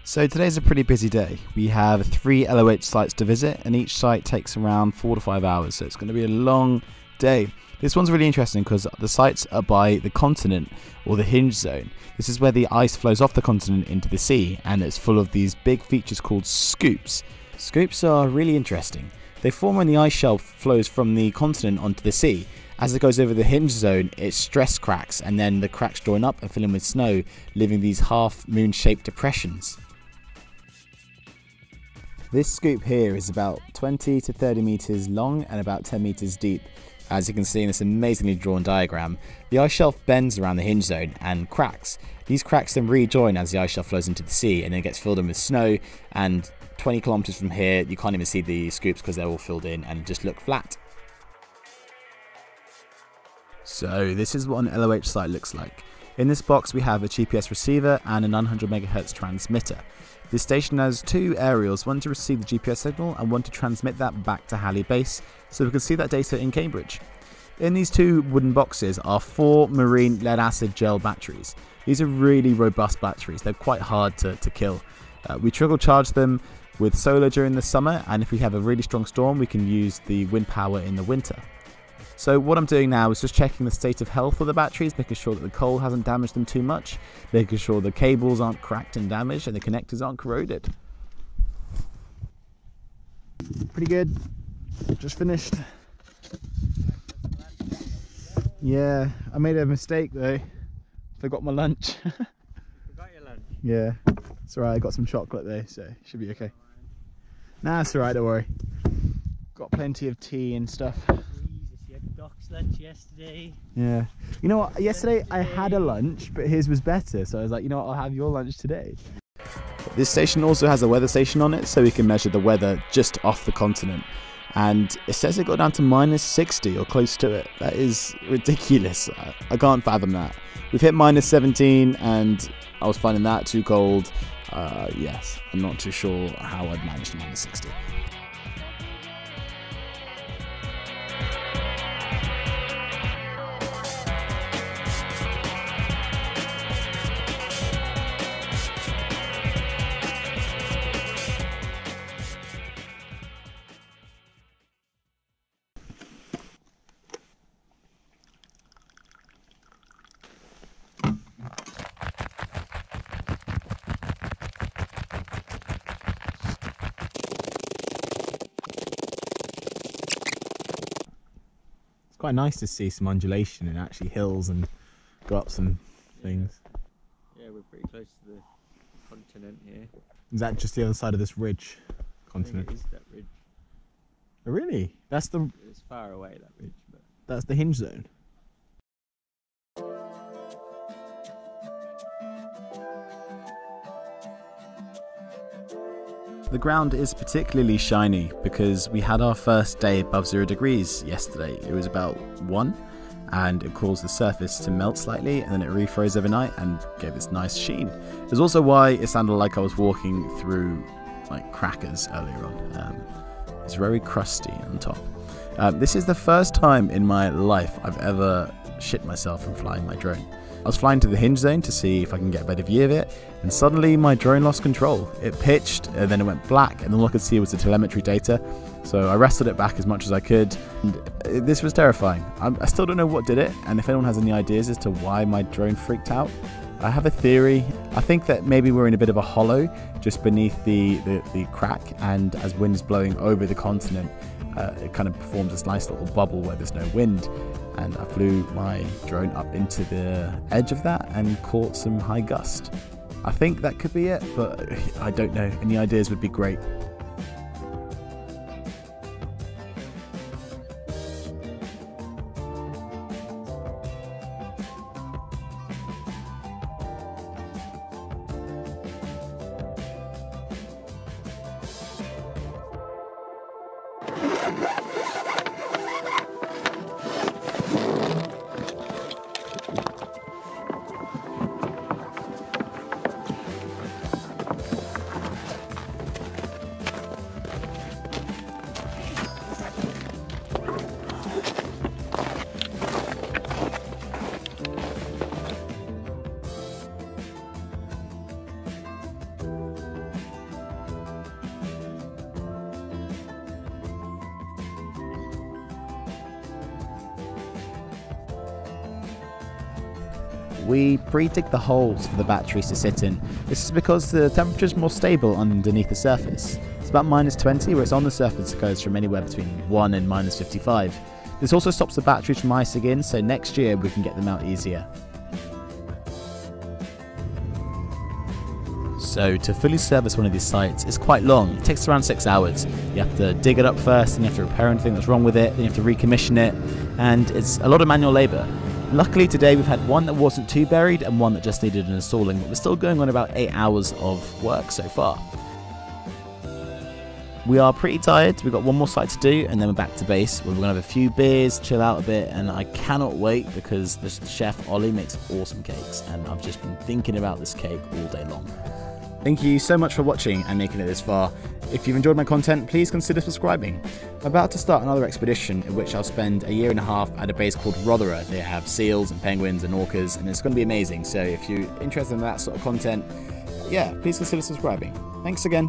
So today's a pretty busy day. We have 3 LOH sites to visit, and each site takes around 4 to 5 hours, so it's going to be a long day. This one's really interesting because the sites are by the continent, or the hinge zone. This is where the ice flows off the continent into the sea, and it's full of these big features called scoops. Scoops are really interesting. They form when the ice shelf flows from the continent onto the sea. As it goes over the hinge zone, it stress cracks, and then the cracks join up and fill in with snow, leaving these half-moon-shaped depressions. This scoop here is about 20 to 30 meters long and about 10 meters deep. As you can see in this amazingly drawn diagram, the ice shelf bends around the hinge zone and cracks. These cracks then rejoin as the ice shelf flows into the sea and then gets filled in with snow, and 20 kilometers from here you can't even see the scoops because they're all filled in and just look flat. So this is what an LOH site looks like. In this box we have a GPS receiver and a 900 MHz transmitter. This station has 2 aerials, one to receive the GPS signal and one to transmit that back to Halley Base, so we can see that data in Cambridge. In these 2 wooden boxes are 4 marine lead acid gel batteries. These are really robust batteries, they're quite hard to kill. We trickle charge them with solar during the summer, and if we have a really strong storm we can use the wind power in the winter. So what I'm doing now is just checking the state of health of the batteries, making sure that the coal hasn't damaged them too much, making sure the cables aren't cracked and damaged and the connectors aren't corroded. Pretty good. Just finished. Yeah, I made a mistake though. Forgot my lunch. Forgot your lunch? Yeah, it's alright, I got some chocolate though, so it should be okay. Nah, it's alright, don't worry. Got plenty of tea and stuff. Doc's lunch yesterday. Yeah. You know what, yesterday I had a lunch, but his was better, so I was like, you know what, I'll have your lunch today. This station also has a weather station on it, so we can measure the weather just off the continent. And it says it got down to -60 or close to it. That is ridiculous. I can't fathom that. We've hit -17 and I was finding that too cold. Yes, I'm not too sure how I'd managed -60. Quite nice to see some undulation and actually hills and go up some things. Yeah, we're pretty close to the continent here. Is that just the other side of this ridge continent? I think it is that ridge. Oh, really? That's the... It's far away, that ridge, but... That's the hinge zone. The ground is particularly shiny because we had our first day above 0 degrees yesterday. It was about 1 and it caused the surface to melt slightly, and then it refroze overnight and gave this nice sheen. It's also why it sounded like I was walking through like crackers earlier on. It's very crusty on top. This is the first time in my life I've ever shit myself from flying my drone. I was flying to the hinge zone to see if I can get a better view of it, and suddenly my drone lost control. It pitched and then it went black, and all I could see was the telemetry data. So I wrestled it back as much as I could, and this was terrifying. I still don't know what did it, and if anyone has any ideas as to why my drone freaked out, I have a theory. I think that maybe we're in a bit of a hollow just beneath the crack, and as wind is blowing over the continent, it kind of forms this nice little bubble where there's no wind, and I flew my drone up into the edge of that and caught some high gust. I think that could be it, but I don't know. Any ideas would be great. we pre-dig the holes for the batteries to sit in. This is because the temperature is more stable underneath the surface. It's about -20, whereas on the surface it goes from anywhere between 1 and -55. This also stops the batteries from icing in, so next year we can get them out easier. So to fully service one of these sites is quite long. It takes around 6 hours. You have to dig it up first, then you have to repair anything that's wrong with it, then you have to recommission it, and it's a lot of manual labour. Luckily today we've had one that wasn't too buried and one that just needed an installing, but we're still going on about 8 hours of work so far. We are pretty tired. We've got one more site to do and then we're back to base where we're going to have a few beers, chill out a bit, and I cannot wait because the chef Ollie makes awesome cakes and I've just been thinking about this cake all day long. Thank you so much for watching and making it this far. If you've enjoyed my content, please consider subscribing. I'm about to start another expedition in which I'll spend a year and a half at a base called Rothera. They have seals and penguins and orcas and it's going to be amazing. So if you're interested in that sort of content, yeah, please consider subscribing. Thanks again.